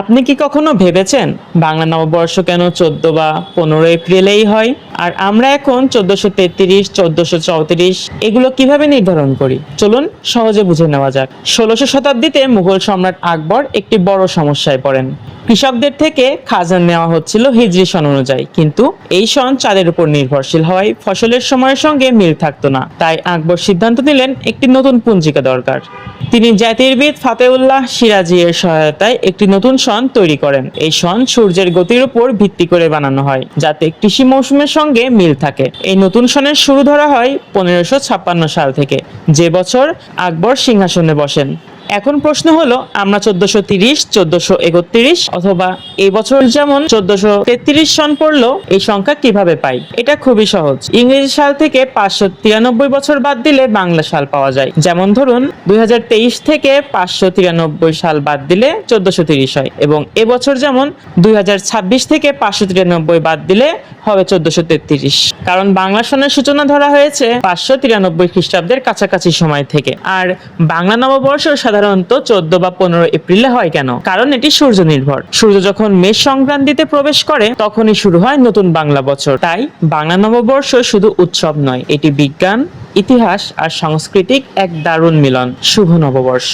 আপনি কি কখনো ভেবেছেন বাংলা নববর্ষ কেন 14 বা 15 এপ্রিলেই হয়, আর আমরা এখন 1433, 1434 এগুলো কিভাবে নির্ধারণ করি? চলুন সহজে বুঝে নেওয়া যাক। 16 শতাব্দীতে মুঘল সম্রাট আকবর একটি বড় সমস্যায় পড়েন। কৃষকদের থেকে খাজনা নেওয়া হচ্ছিল হিজরি সন অনুযায়ী, কিন্তু এই সন চাঁদের উপর নির্ভরশীল হওয়ায় ফসলের সময়ের সঙ্গে মিল থাকতো না। তাই আকবর সিদ্ধান্ত নিলেন একটি নতুন পঞ্জিকা দরকার। তিনি জ্যোতির্বিদ ফাতেউল্লাহ সিরাজি এর সহায়তায় একটি নতুন সন তৈরি করেন। এই সন সূর্যের গতির উপর ভিত্তি করে বানানো হয়, যাতে কৃষি মৌসুমের সঙ্গে মিল থাকে। এই নতুন সনের শুরু ধরা হয় 1556 সাল থেকে, যে বছর আকবর সিংহাসনে বসেন। এখন প্রশ্ন হলো, আমরা 1430, 1431 অথবা এই বছর যেমন 1433 সন পড়লো, এই সংখ্যা কিভাবে পাই? এটা খুবই সহজ। ইংরেজি সাল থেকে 593 বছর বাদ দিলে বাংলা সাল পাওয়া যায়। যেমন ধরুন 2023 থেকে 593 সাল বাদ দিলে 1430 হয়, এবং এবছর যেমন 2026 থেকে 593 বাদ দিলে হবে 1433। কারণ বাংলা সনের সূচনা ধরা হয়েছে 593 খ্রিস্টাব্দের কাছাকাছি সময় থেকে। আর বাংলা নববর্ষ সাধারণত 14 বা 15 এপ্রিলে হয় কেন? কারণ এটি সূর্য নির্ভর। সূর্য যখন মেষ সংক্রান্তিতে প্রবেশ করে তখনই শুরু হয় নতুন বাংলা বছর। তাই বাংলা নববর্ষ শুধু উৎসব নয়, এটি বিজ্ঞান, ইতিহাস আর সাংস্কৃতিক এক দারুণ মিলন। শুভ নববর্ষ।